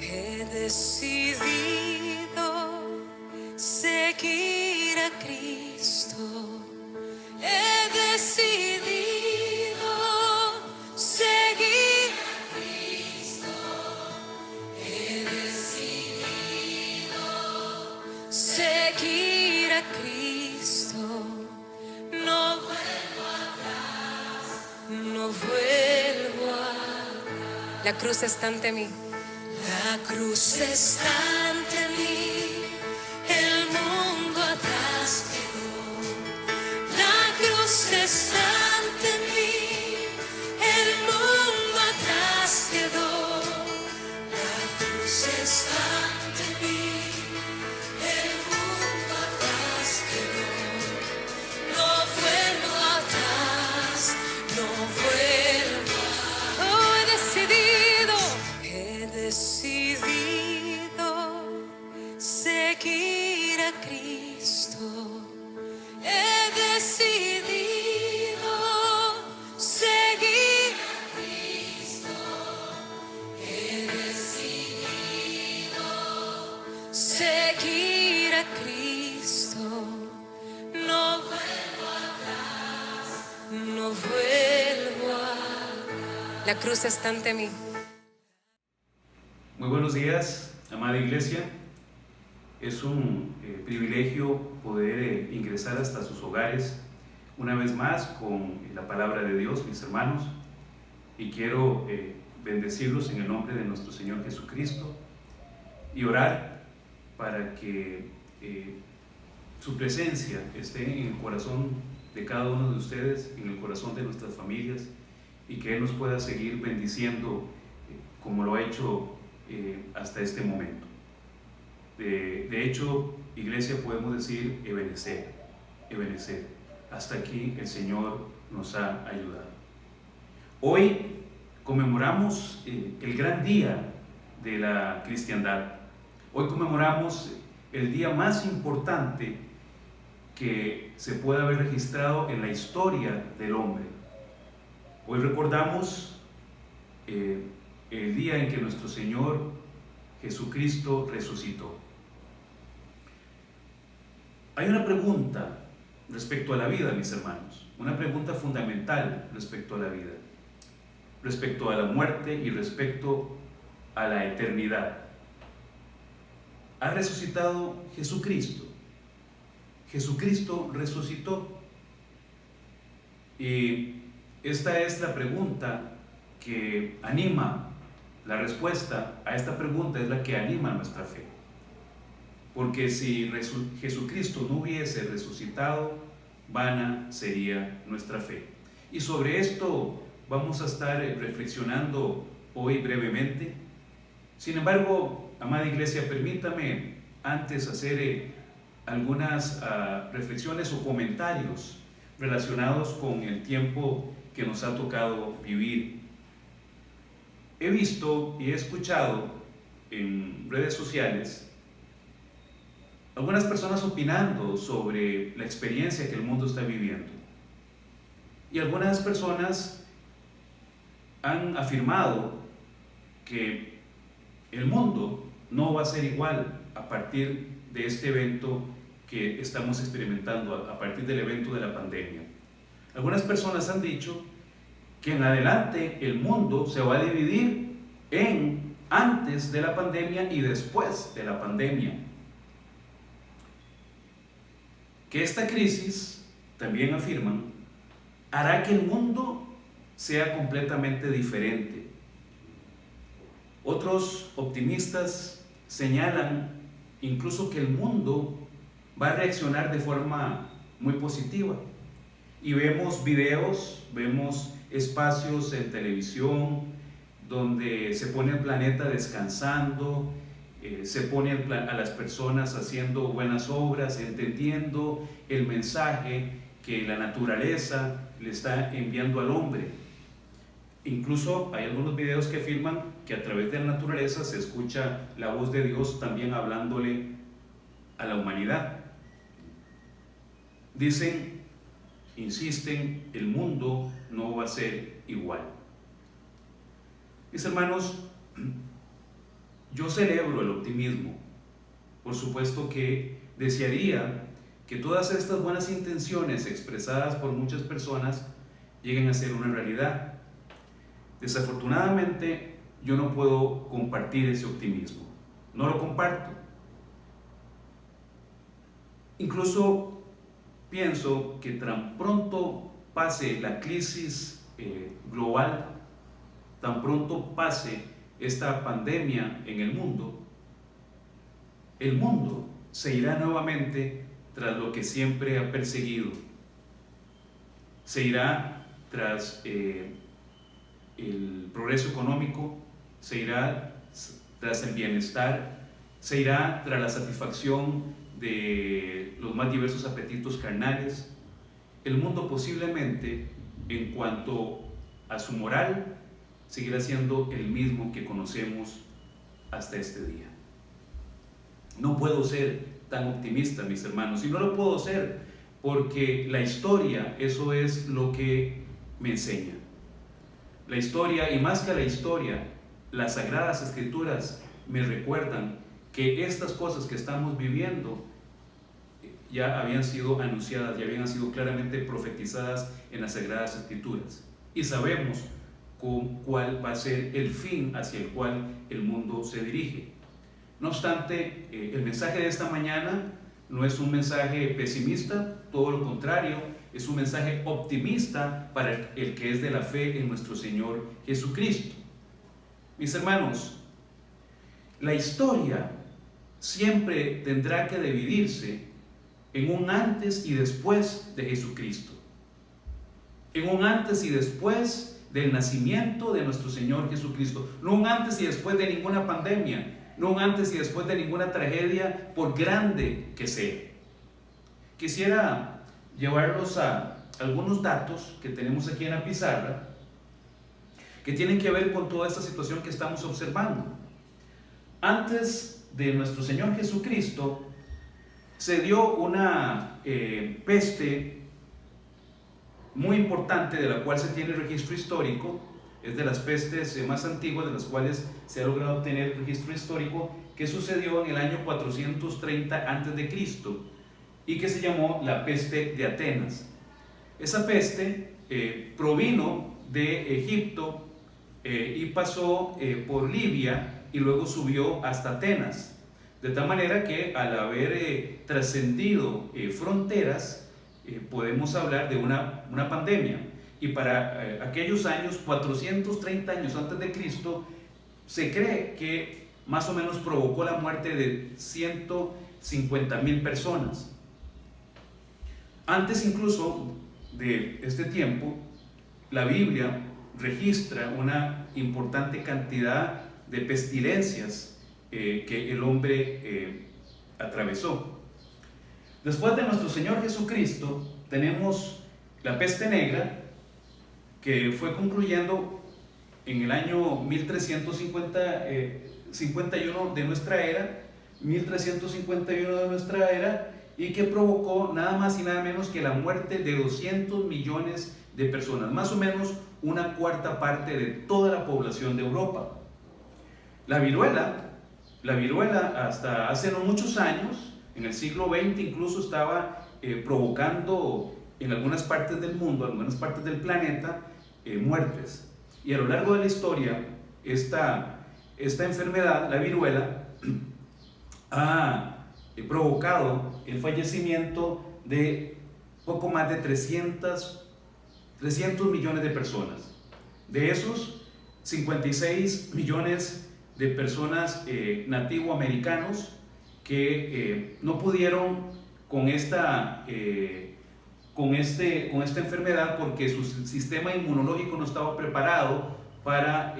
He decidido seguir a Cristo. He decidido seguir a Cristo. He decidido seguir a Cristo. No vuelvo atrás, no vuelvo atrás. La cruz está ante mí. La cruz está ante mí, el mundo atrás quedó. La cruz está ante mí, el mundo atrás quedó. La cruz está ante mí, el mundo atrás quedó. No vuelvo atrás, no vuelvo atrás. Oh, he decidido seguir a Cristo. He decidido seguir a Cristo. He decidido seguir a Cristo. No vuelvo atrás, no vuelvo atrás. La cruz está ante mí. Muy buenos días, amada iglesia. Es un privilegio poder ingresar hasta sus hogares una vez más con la palabra de Dios, mis hermanos, y quiero bendecirlos en el nombre de nuestro Señor Jesucristo y orar para que su presencia esté en el corazón de cada uno de ustedes, en el corazón de nuestras familias, y que Él nos pueda seguir bendiciendo como lo ha hecho hasta este momento. De hecho, iglesia, podemos decir Ebenezer. Hasta aquí el Señor nos ha ayudado. Hoy conmemoramos el gran día de la cristiandad. Hoy conmemoramos el día más importante que se puede haber registrado en la historia del hombre. Hoy recordamos el día en que nuestro Señor Jesucristo resucitó. Hay una pregunta respecto a la vida, mis hermanos, una pregunta fundamental respecto a la vida, respecto a la muerte y respecto a la eternidad. ¿Ha resucitado Jesucristo? Jesucristo resucitó. Y esta es la pregunta que anima. La respuesta a esta pregunta es la que anima nuestra fe. Porque si Jesucristo no hubiese resucitado, vana sería nuestra fe. Y sobre esto vamos a estar reflexionando hoy brevemente. Sin embargo, amada iglesia, permítame antes hacer algunas reflexiones o comentarios relacionados con el tiempo que nos ha tocado vivir. He visto y he escuchado en redes sociales algunas personas opinando sobre la experiencia que el mundo está viviendo. Y algunas personas han afirmado que el mundo no va a ser igual a partir de este evento que estamos experimentando, a partir del evento de la pandemia. Algunas personas han dicho que en adelante el mundo se va a dividir en antes de la pandemia y después de la pandemia. Que esta crisis, también afirman, hará que el mundo sea completamente diferente. Otros optimistas señalan incluso que el mundo va a reaccionar de forma muy positiva. Y vemos videos, vemos espacios en televisión donde se pone el planeta descansando, se pone a las personas haciendo buenas obras, entendiendo el mensaje que la naturaleza le está enviando al hombre. Incluso hay algunos videos que afirman que a través de la naturaleza se escucha la voz de Dios también hablándole a la humanidad. Dicen, insisten, el mundo no va a ser igual. Mis hermanos, yo celebro el optimismo. Por supuesto que desearía que todas estas buenas intenciones expresadas por muchas personas lleguen a ser una realidad. Desafortunadamente, yo no puedo compartir ese optimismo. No lo comparto. Incluso pienso que tan pronto pase la crisis global, tan pronto pase esta pandemia en el mundo se irá nuevamente tras lo que siempre ha perseguido. Se irá tras el progreso económico, se irá tras el bienestar, se irá tras la satisfacción de los más diversos apetitos carnales. El mundo posiblemente, en cuanto a su moral, seguirá siendo el mismo que conocemos hasta este día. No puedo ser tan optimista, mis hermanos, y no lo puedo ser porque la historia, eso es lo que me enseña. La historia, y más que la historia, las Sagradas Escrituras me recuerdan que estas cosas que estamos viviendo ya habían sido anunciadas, ya habían sido claramente profetizadas en las Sagradas Escrituras. Y sabemos cuál va a ser el fin hacia el cual el mundo se dirige. No obstante, el mensaje de esta mañana no es un mensaje pesimista, todo lo contrario, es un mensaje optimista para el que es de la fe en nuestro Señor Jesucristo. Mis hermanos, la historia siempre tendrá que dividirse en un antes y después de Jesucristo, en un antes y después del nacimiento de nuestro Señor Jesucristo, no un antes y después de ninguna pandemia, no un antes y después de ninguna tragedia, por grande que sea. Quisiera llevarlos a algunos datos que tenemos aquí en la pizarra, que tienen que ver con toda esta situación que estamos observando. Antes de nuestro Señor Jesucristo, se dio una peste muy importante de la cual se tiene registro histórico. Es de las pestes más antiguas de las cuales se ha logrado obtener registro histórico, que sucedió en el año 430 a.C. y que se llamó la peste de Atenas. Esa peste provino de Egipto y pasó por Libia y luego subió hasta Atenas, de tal manera que al haber trascendido fronteras podemos hablar de una pandemia. Y para aquellos años, 430 años antes de Cristo, se cree que más o menos provocó la muerte de 150,000 personas. Antes incluso de este tiempo, la Biblia registra una importante cantidad de pestilencias que el hombre atravesó. Después de nuestro Señor Jesucristo, tenemos la peste negra, que fue concluyendo en el año 1351 de nuestra era, y que provocó nada más y nada menos que la muerte de 200 millones de personas, más o menos una cuarta parte de toda la población de Europa. La viruela hasta hace no muchos años, en el siglo XX incluso, estaba provocando en algunas partes del mundo, en algunas partes del planeta, muertes. Y a lo largo de la historia, esta enfermedad, la viruela, ha provocado el fallecimiento de poco más de 300 millones de personas. De esos, 56 millones de personas nativoamericanos que no pudieron con esta enfermedad porque su sistema inmunológico no estaba preparado para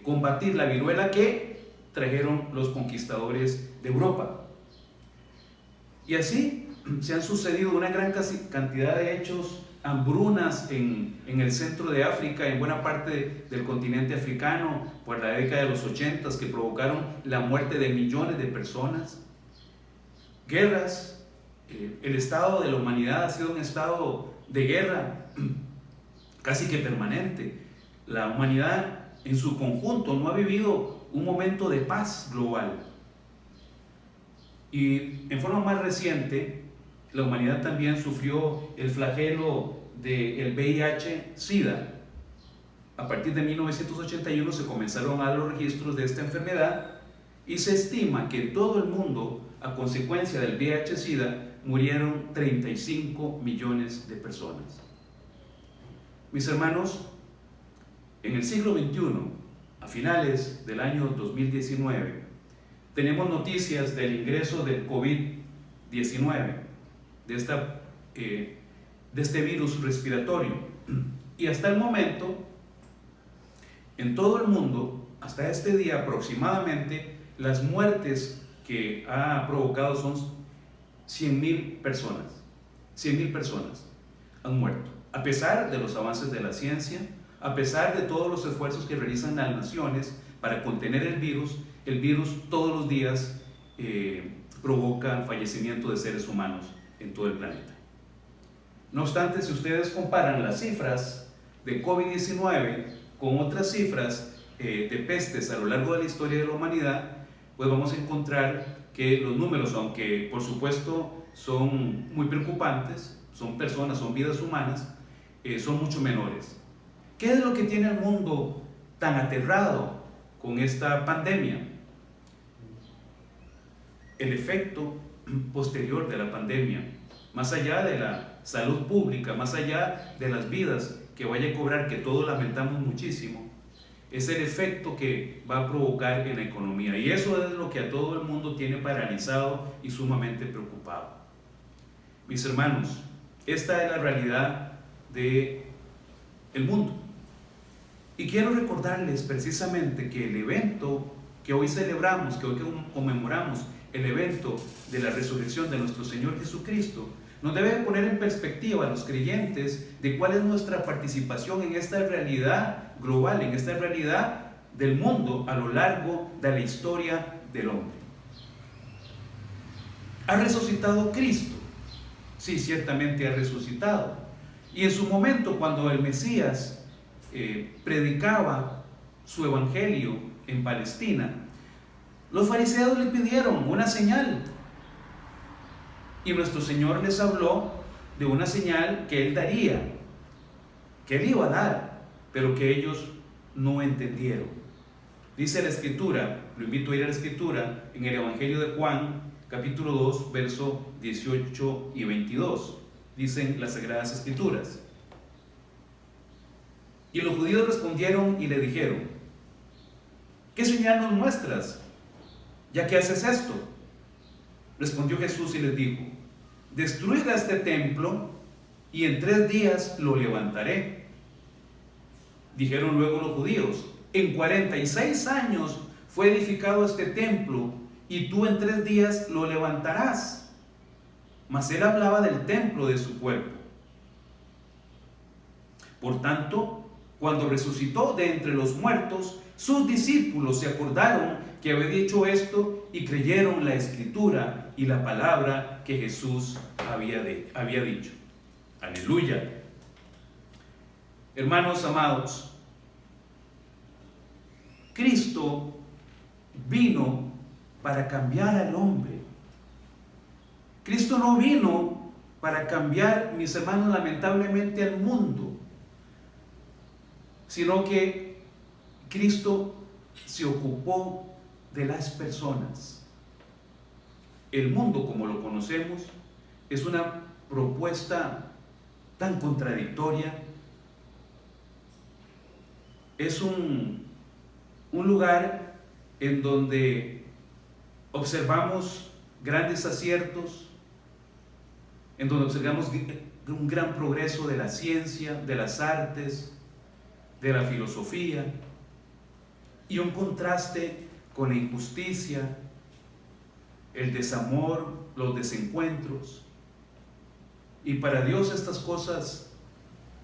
combatir la viruela que trajeron los conquistadores de Europa. Y así se han sucedido una gran cantidad de hechos, hambrunas en el centro de África, en buena parte del continente africano, por la década de los 80, que provocaron la muerte de millones de personas. Guerras. El estado de la humanidad ha sido un estado de guerra casi que permanente. La humanidad en su conjunto no ha vivido un momento de paz global. Y en forma más reciente, la humanidad también sufrió el flagelo del VIH-Sida. A partir de 1981 se comenzaron a dar los registros de esta enfermedad y se estima que en todo el mundo, a consecuencia del VIH-Sida, murieron 35 millones de personas. Mis hermanos, en el siglo XXI, a finales del año 2019, tenemos noticias del ingreso del COVID-19, de este virus respiratorio. Y hasta el momento, en todo el mundo, hasta este día aproximadamente, las muertes que ha provocado son 100,000 personas. 100,000 personas han muerto. A pesar de los avances de la ciencia, a pesar de todos los esfuerzos que realizan las naciones para contener el virus todos los días provoca fallecimiento de seres humanos en todo el planeta. No obstante, si ustedes comparan las cifras de COVID-19 con otras cifras de pestes a lo largo de la historia de la humanidad, pues vamos a encontrar que los números, aunque por supuesto son muy preocupantes, son personas, son vidas humanas, son mucho menores. ¿Qué es lo que tiene el mundo tan aterrado con esta pandemia? El efecto posterior de la pandemia, más allá de la salud pública, más allá de las vidas que vaya a cobrar, que todos lamentamos muchísimo, es el efecto que va a provocar en la economía. Y eso es lo que a todo el mundo tiene paralizado y sumamente preocupado. Mis hermanos, esta es la realidad del mundo. Y quiero recordarles precisamente que el evento que hoy celebramos, que hoy conmemoramos, el evento de la resurrección de nuestro Señor Jesucristo, nos debe poner en perspectiva a los creyentes de cuál es nuestra participación en esta realidad global, en esta realidad del mundo a lo largo de la historia del hombre. ¿Ha resucitado Cristo? Sí, ciertamente ha resucitado. Y en su momento, cuando el Mesías predicaba su evangelio en Palestina, los fariseos le pidieron una señal. Y nuestro Señor les habló de una señal que Él daría, que Él iba a dar, pero que ellos no entendieron. Dice la Escritura, lo invito a ir a la Escritura, en el Evangelio de Juan, capítulo 2, verso 18 y 22. Dicen las Sagradas Escrituras. Y los judíos respondieron y le dijeron: ¿qué señal nos muestras, ya que haces esto? Respondió Jesús y les dijo: destruid este templo y en 3 días lo levantaré. Dijeron luego los judíos: en 46 años fue edificado este templo y tú en 3 días lo levantarás. Mas él hablaba del templo de su cuerpo. Por tanto, cuando resucitó de entre los muertos, sus discípulos se acordaron que había dicho esto y creyeron la Escritura y la palabra que Jesús había dicho. Aleluya. Hermanos amados, Cristo vino para cambiar al hombre. Cristo no vino para cambiar, mis hermanos, lamentablemente al mundo, sino que Cristo se ocupó de las personas. El mundo, como lo conocemos, es una propuesta tan contradictoria. Es un lugar en donde observamos grandes aciertos, en donde observamos un gran progreso de la ciencia, de las artes, de la filosofía, y un contraste con la injusticia, el desamor, los desencuentros. Y para Dios estas cosas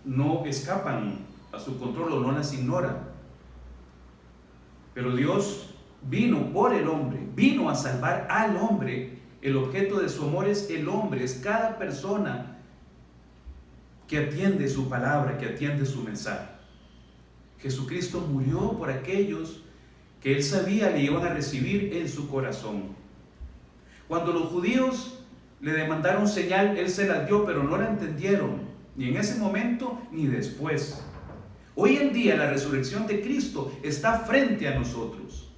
no escapan a su control o no las ignora. Pero Dios vino por el hombre, vino a salvar al hombre. El objeto de su amor es el hombre, es cada persona que atiende su palabra, que atiende su mensaje. Jesucristo murió por aquellos que él sabía le iban a recibir en su corazón. Cuando los judíos le demandaron señal, él se la dio, pero no la entendieron, ni en ese momento ni después. Hoy en día la resurrección de Cristo está frente a nosotros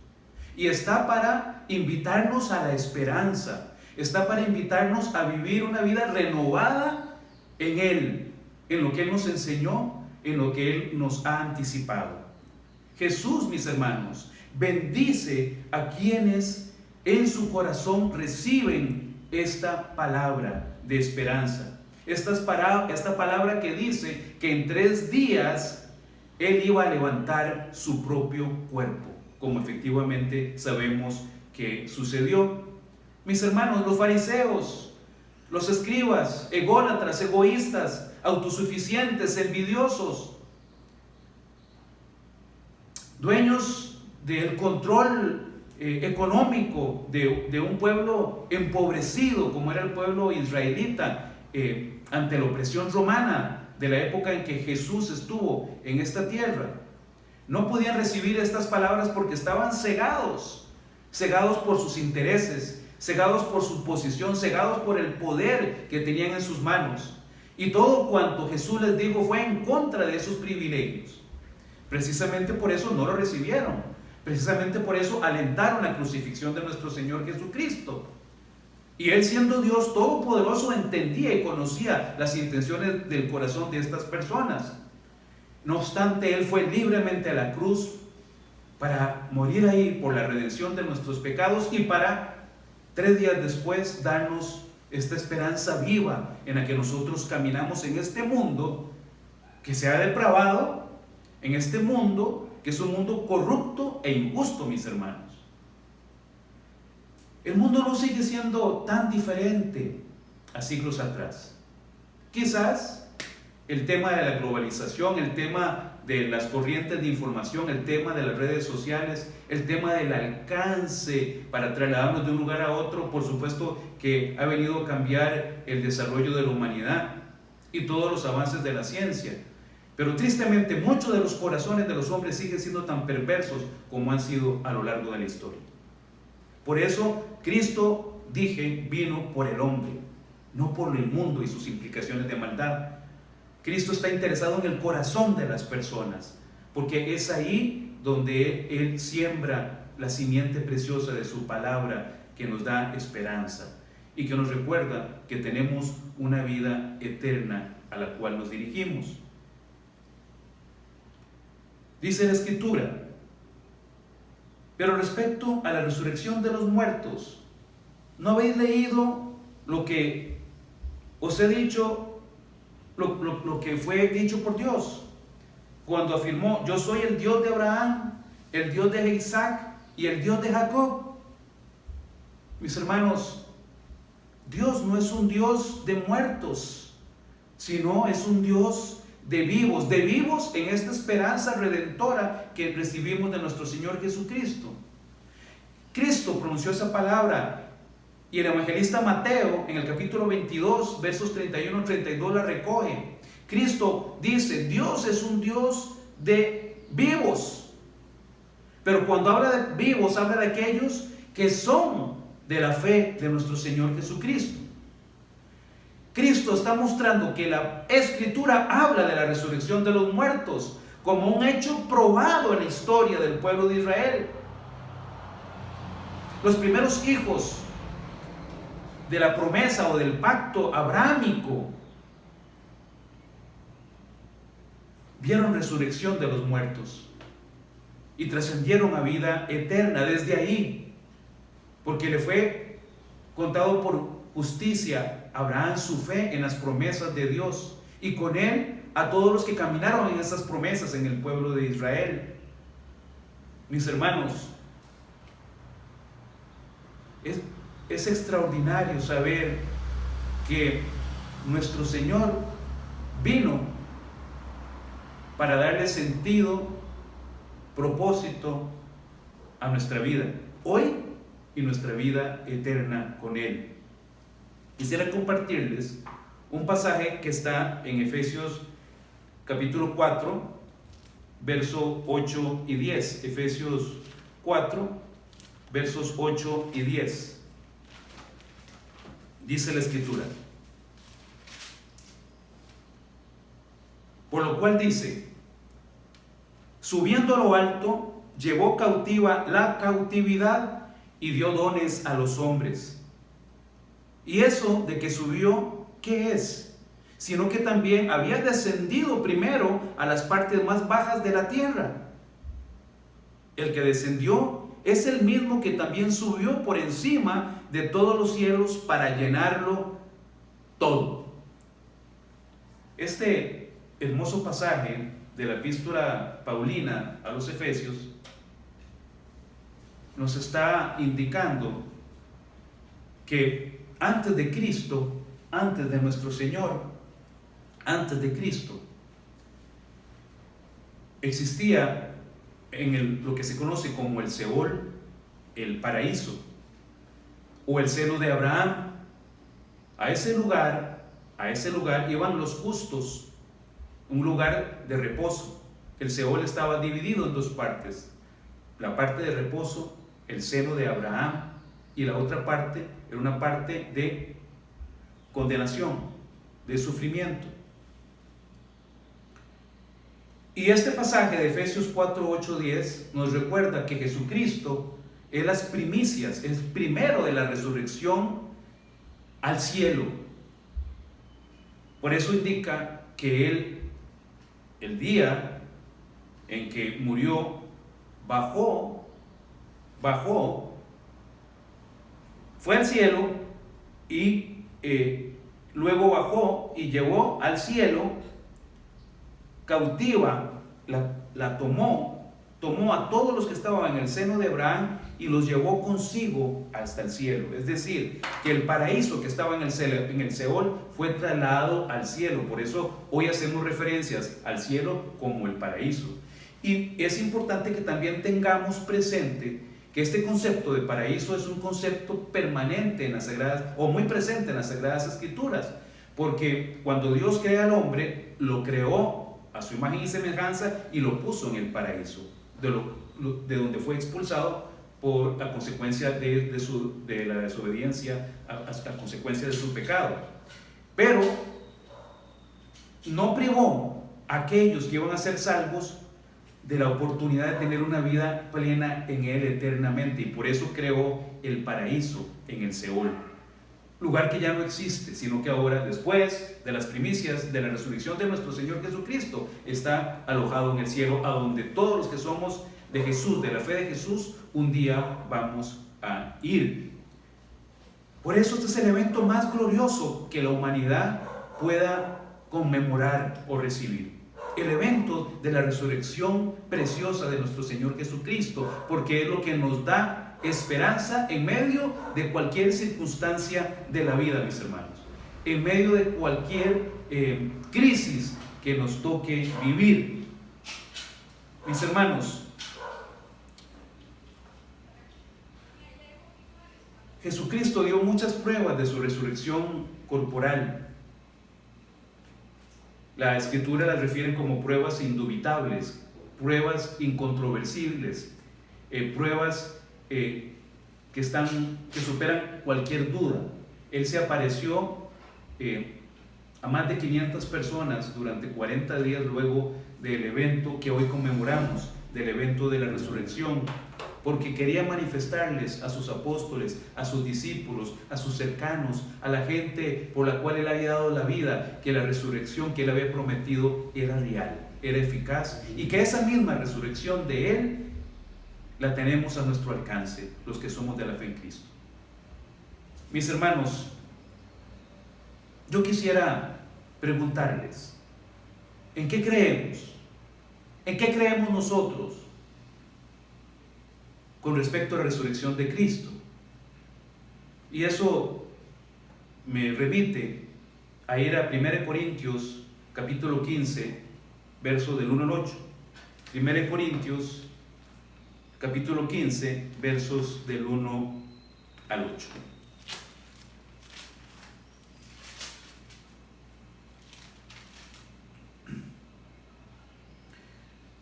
y está para invitarnos a la esperanza, está para invitarnos a vivir una vida renovada en Él, en lo que Él nos enseñó, en lo que Él nos ha anticipado. Jesús, mis hermanos, bendice a quienes en su corazón reciben esta palabra de esperanza. Esta palabra que dice que en 3 días Él iba a levantar su propio cuerpo, como efectivamente sabemos que sucedió. Mis hermanos, los fariseos, los escribas, ególatras, egoístas, autosuficientes, envidiosos, dueños del control económico de un pueblo empobrecido como era el pueblo israelita ante la opresión romana de la época en que Jesús estuvo en esta tierra. No podían recibir estas palabras porque estaban cegados por sus intereses, cegados por su posición, cegados por el poder que tenían en sus manos. Y todo cuanto Jesús les dijo fue en contra de esos privilegios. Precisamente por eso no lo recibieron. Precisamente por eso alentaron la crucifixión de nuestro Señor Jesucristo. Y Él, siendo Dios todopoderoso, entendía y conocía las intenciones del corazón de estas personas. No obstante, Él fue libremente a la cruz para morir ahí por la redención de nuestros pecados y para 3 días después darnos esta esperanza viva en la que nosotros caminamos en este mundo que se ha depravado, en este mundo que es un mundo corrupto e injusto, mis hermanos. El mundo no sigue siendo tan diferente a siglos atrás. Quizás el tema de la globalización, el tema de las corrientes de información, el tema de las redes sociales, el tema del alcance para trasladarnos de un lugar a otro, por supuesto que ha venido a cambiar el desarrollo de la humanidad y todos los avances de la ciencia. Pero tristemente muchos de los corazones de los hombres siguen siendo tan perversos como han sido a lo largo de la historia. Por eso Cristo, dije, vino por el hombre, no por el mundo y sus implicaciones de maldad. Cristo está interesado en el corazón de las personas, porque es ahí donde Él siembra la simiente preciosa de su palabra que nos da esperanza y que nos recuerda que tenemos una vida eterna a la cual nos dirigimos. Dice la Escritura: pero respecto a la resurrección de los muertos, ¿no habéis leído lo que os he dicho? Lo que fue dicho por Dios cuando afirmó: yo soy el Dios de Abraham, el Dios de Isaac y el Dios de Jacob. Mis hermanos, Dios no es un Dios de muertos, sino es un Dios de vivos en esta esperanza redentora que recibimos de nuestro Señor Jesucristo. Cristo pronunció esa palabra y el evangelista Mateo en el capítulo 22 versos 31-32 la recoge. Cristo dice: Dios es un Dios de vivos, pero cuando habla de vivos habla de aquellos que son de la fe de nuestro Señor Jesucristo. Cristo está mostrando que la Escritura habla de la resurrección de los muertos como un hecho probado en la historia del pueblo de Israel. Los primeros hijos de la promesa o del pacto abrámico vieron resurrección de los muertos y trascendieron a vida eterna desde ahí, porque le fue contado por justicia a Abraham su fe en las promesas de Dios, y con él a todos los que caminaron en esas promesas en el pueblo de Israel. Mis hermanos, es extraordinario saber que nuestro Señor vino para darle sentido, propósito a nuestra vida hoy y nuestra vida eterna con Él. Quisiera compartirles un pasaje que está en Efesios capítulo 4, verso 8 y 10. Efesios 4, versos 8 y 10. Dice la Escritura: por lo cual dice, subiendo a lo alto, llevó cautiva la cautividad y dio dones a los hombres. Y eso de que subió, ¿qué es? Sino que también había descendido primero a las partes más bajas de la tierra. El que descendió es el mismo que también subió por encima de todos los cielos para llenarlo todo. Este hermoso pasaje de la epístola paulina a los Efesios nos está indicando que antes de Cristo, antes de nuestro Señor, antes de Cristo, existía lo que se conoce como el Seol, el paraíso, o el seno de Abraham. A ese lugar iban los justos, un lugar de reposo. El Seol estaba dividido en dos partes: la parte de reposo, el seno de Abraham, y la otra parte era una parte de condenación, de sufrimiento. Y este pasaje de Efesios 4, 8, 10 nos recuerda que Jesucristo es las primicias, es primero de la resurrección al cielo. Por eso indica que Él, el día en que murió, bajó, fue al cielo y luego bajó y llevó al cielo cautiva, la tomó a todos los que estaban en el seno de Abraham y los llevó consigo hasta el cielo. Es decir, que el paraíso que estaba en el Seol fue trasladado al cielo. Por eso hoy hacemos referencias al cielo como el paraíso. Y es importante que también tengamos presente que este concepto de paraíso es un concepto permanente en las Sagradas, o muy presente en las Sagradas Escrituras, porque cuando Dios crea al hombre, lo creó a su imagen y semejanza y lo puso en el paraíso, de donde fue expulsado por la consecuencia de la desobediencia, a consecuencia de su pecado. Pero no privó a aquellos que iban a ser salvos de la oportunidad de tener una vida plena en Él eternamente, y por eso creó el paraíso en el Seol, lugar que ya no existe, sino que ahora, después de las primicias de la resurrección de nuestro Señor Jesucristo, está alojado en el cielo, a donde todos los que somos de Jesús, de la fe de Jesús, un día vamos a ir. Por eso este es el evento más glorioso que la humanidad pueda conmemorar o recibir: el evento de la resurrección preciosa de nuestro Señor Jesucristo, porque es lo que nos da esperanza en medio de cualquier circunstancia de la vida, mis hermanos, en medio de cualquier crisis que nos toque vivir. Mis hermanos, Jesucristo dio muchas pruebas de su resurrección corporal. La Escritura las refiere como pruebas indubitables, pruebas incontroversibles, pruebas que superan cualquier duda. Él se apareció a más de 500 personas durante 40 días luego del evento que hoy conmemoramos, del evento de la resurrección, porque quería manifestarles a sus apóstoles, a sus discípulos, a sus cercanos, a la gente por la cual Él había dado la vida, que la resurrección que Él había prometido era real, era eficaz, y que esa misma resurrección de Él la tenemos a nuestro alcance, los que somos de la fe en Cristo. Mis hermanos, yo quisiera preguntarles, ¿en qué creemos? ¿En qué creemos nosotros con respecto a la resurrección de Cristo? Y eso me remite a ir a 1 Corintios capítulo 15, verso del 1 al 8. 1 Corintios capítulo 15, versos del 1 al 8.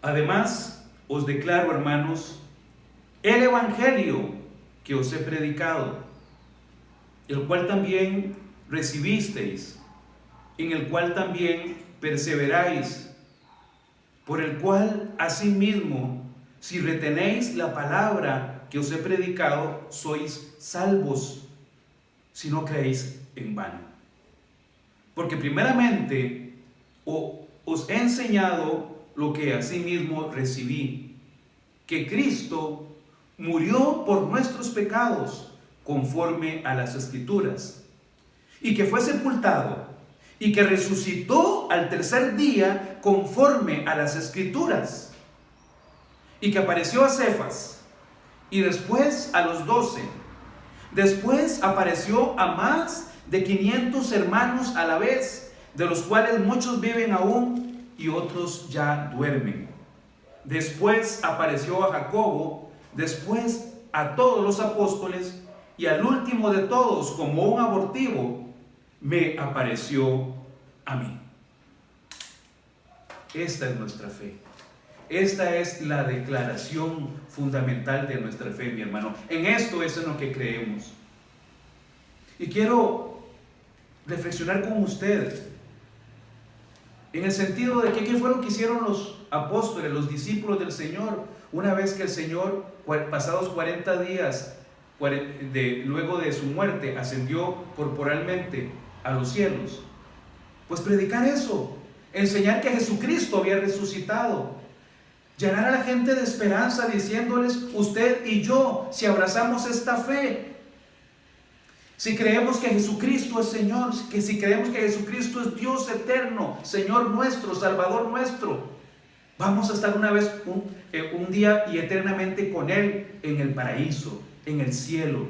Además, os declaro, hermanos, el evangelio que os he predicado, el cual también recibisteis, en el cual también perseveráis, por el cual asimismo, si retenéis la palabra que os he predicado, sois salvos, si no creéis en vano. Porque primeramente os he enseñado lo que asimismo recibí, que Cristo murió por nuestros pecados conforme a las Escrituras, y que fue sepultado, y que resucitó al tercer día conforme a las Escrituras, y que apareció a Cefas, y después a los 12. Después apareció a más de 500 hermanos a la vez, de los cuales muchos viven aún y otros ya duermen. Después apareció a Jacobo, después a todos los apóstoles, y al último de todos, como un abortivo, me apareció a mí. Esta es nuestra fe. Esta es la declaración fundamental de nuestra fe, mi hermano. En esto es en lo que creemos. Y quiero reflexionar con usted en el sentido de que qué fue lo que hicieron los apóstoles, los discípulos del Señor, una vez que el Señor, pasados 40 días, luego de su muerte, ascendió corporalmente a los cielos. Pues predicar eso, enseñar que Jesucristo había resucitado, llenar a la gente de esperanza diciéndoles: usted y yo, si abrazamos esta fe, si creemos que Jesucristo es Señor, que si creemos que Jesucristo es Dios eterno, Señor nuestro, Salvador nuestro, vamos a estar una vez, un día y eternamente con Él en el paraíso, en el cielo.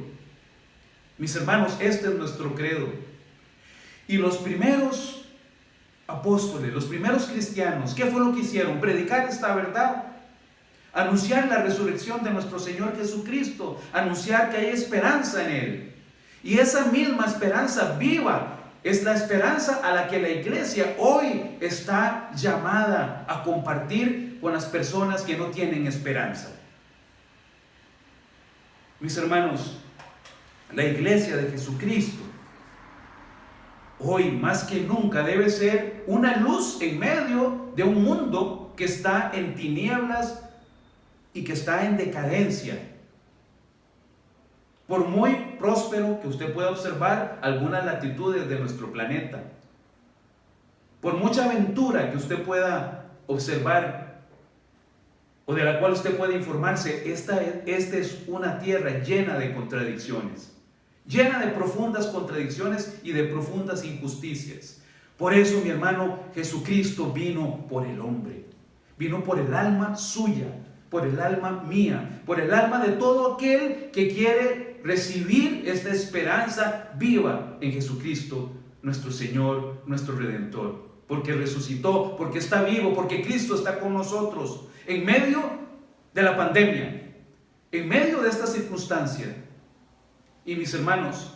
Mis hermanos, este es nuestro credo. Y los primeros apóstoles, los primeros cristianos, ¿qué fue lo que hicieron? Predicar esta verdad, anunciar la resurrección de nuestro Señor Jesucristo, anunciar que hay esperanza en Él. Y esa misma esperanza viva es la esperanza a la que la iglesia hoy está llamada a compartir con las personas que no tienen esperanza. Mis hermanos, la iglesia de Jesucristo hoy más que nunca debe ser una luz en medio de un mundo que está en tinieblas y que está en decadencia. Por muy próspero que usted pueda observar algunas latitudes de nuestro planeta, por mucha aventura que usted pueda observar o de la cual usted puede informarse, esta es una tierra llena de contradicciones, llena de profundas contradicciones y de profundas injusticias. Por eso, mi hermano, Jesucristo vino por el hombre, vino por el alma suya, por el alma mía, por el alma de todo aquel que quiere recibir esta esperanza viva en Jesucristo, nuestro Señor, nuestro Redentor, porque resucitó, porque está vivo, porque Cristo está con nosotros en medio de la pandemia, en medio de esta circunstancia. Y mis hermanos,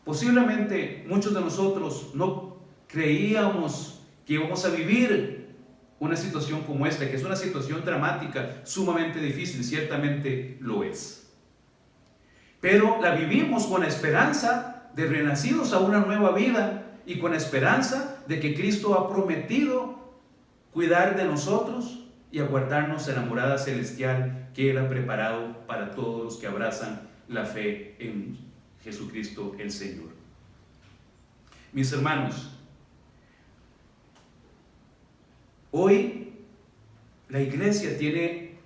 posiblemente muchos de nosotros no creíamos que íbamos a vivir una situación como esta, que es una situación dramática, sumamente difícil, ciertamente lo es. Pero la vivimos con la esperanza de renacidos a una nueva vida y con la esperanza de que Cristo ha prometido cuidar de nosotros y aguardarnos en la morada celestial que Él ha preparado para todos los que abrazan la fe en Jesucristo el Señor. Mis hermanos, hoy la iglesia tiene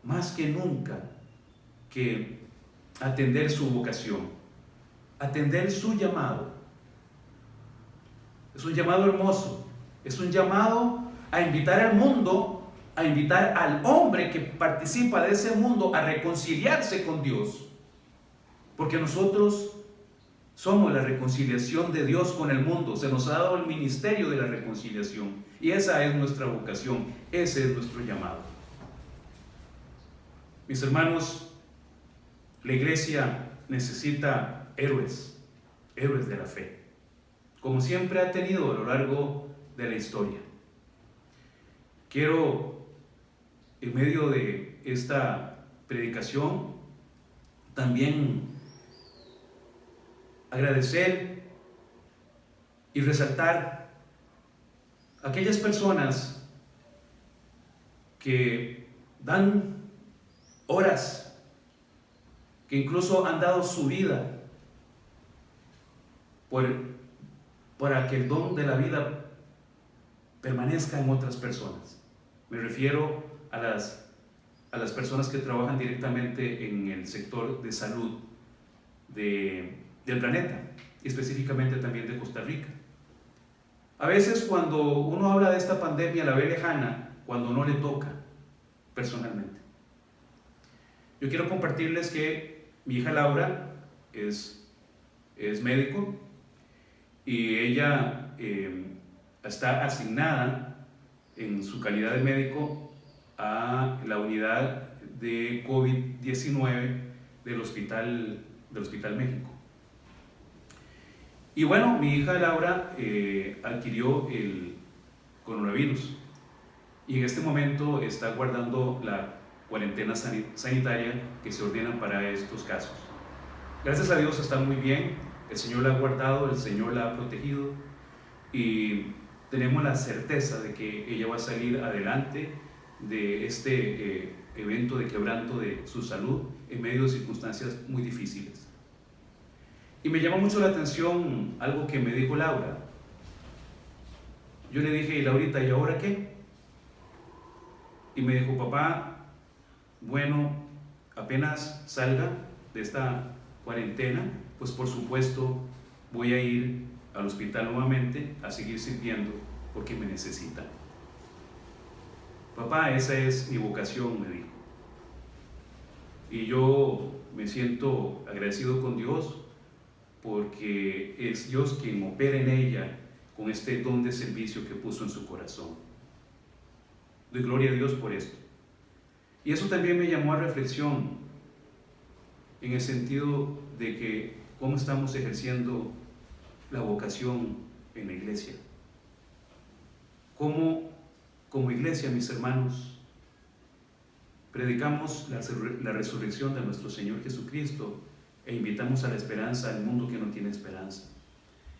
más que nunca que atender su vocación, atender su llamado. Es un llamado hermoso, es un llamado a invitar al mundo, a invitar al hombre que participa de ese mundo a reconciliarse con Dios, porque nosotros somos la reconciliación de Dios con el mundo. Se nos ha dado el ministerio de la reconciliación y esa es nuestra vocación, ese es nuestro llamado. Mis hermanos, la iglesia necesita héroes de la fe, como siempre ha tenido a lo largo de la historia. Quiero en medio de esta predicación, también agradecer y resaltar a aquellas personas que dan horas, que incluso han dado su vida para que el don de la vida permanezca en otras personas. Me refiero a las personas que trabajan directamente en el sector de salud del planeta, específicamente también de Costa Rica. A veces cuando uno habla de esta pandemia la ve lejana, cuando no le toca personalmente. Yo quiero compartirles que mi hija Laura es médico y ella está asignada en su calidad de médico a la unidad de COVID-19 del Hospital México. Y bueno, mi hija Laura adquirió el coronavirus y en este momento está guardando la cuarentena sanitaria que se ordena para estos casos. Gracias a Dios está muy bien, el Señor la ha guardado, el Señor la ha protegido y tenemos la certeza de que ella va a salir adelante de este evento de quebranto de su salud en medio de circunstancias muy difíciles. Y me llamó mucho la atención algo que me dijo Laura. Yo le dije, Laurita, ¿y ahora qué? Y me dijo, papá, bueno, apenas salga de esta cuarentena, pues por supuesto voy a ir al hospital nuevamente a seguir sirviendo porque me necesitan. Papá, esa es mi vocación, me dijo. Y yo me siento agradecido con Dios porque es Dios quien opera en ella con este don de servicio que puso en su corazón. Doy gloria a Dios por esto. Y eso también me llamó a reflexión en el sentido de que cómo estamos ejerciendo la vocación en la iglesia. Cómo, como iglesia, mis hermanos, predicamos la resurrección de nuestro Señor Jesucristo e invitamos a la esperanza al mundo que no tiene esperanza.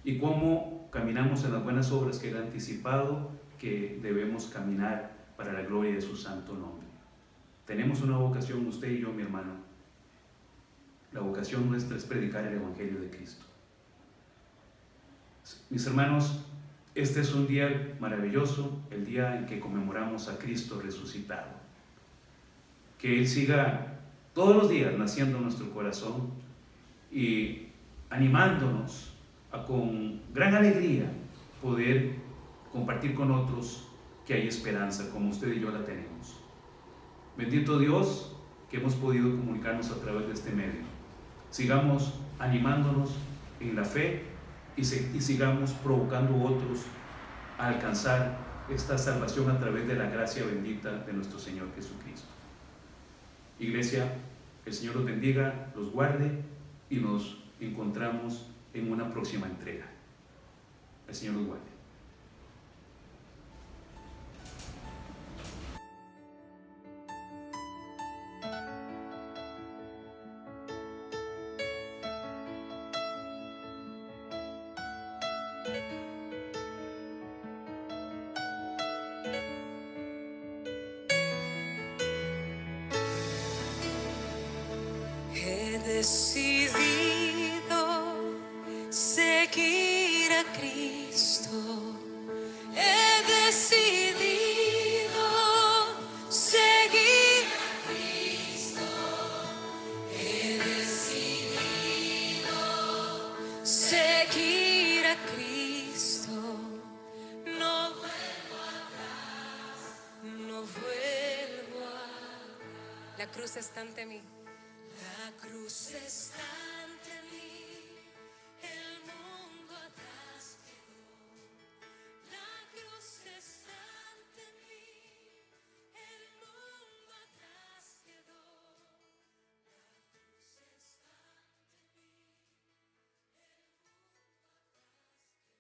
Y cómo caminamos en las buenas obras que Él ha anticipado que debemos caminar para la gloria de su santo nombre. Tenemos una vocación, usted y yo, mi hermano. La vocación nuestra es predicar el Evangelio de Cristo. Mis hermanos, este es un día maravilloso, el día en que conmemoramos a Cristo resucitado. Que Él siga todos los días naciendo en nuestro corazón y animándonos a con gran alegría poder compartir con otros que hay esperanza, como usted y yo la tenemos. Bendito Dios que hemos podido comunicarnos a través de este medio. Sigamos animándonos en la fe y sigamos provocando a otros a alcanzar esta salvación a través de la gracia bendita de nuestro Señor Jesucristo. Iglesia, el Señor los bendiga, los guarde y nos encontramos en una próxima entrega. El Señor los guarde. He decidido seguir a Cristo. He decidido seguir a Cristo. He decidido seguir a Cristo. No vuelvo atrás, no vuelvo atrás. La cruz está ante mí. La cruz está ante mí.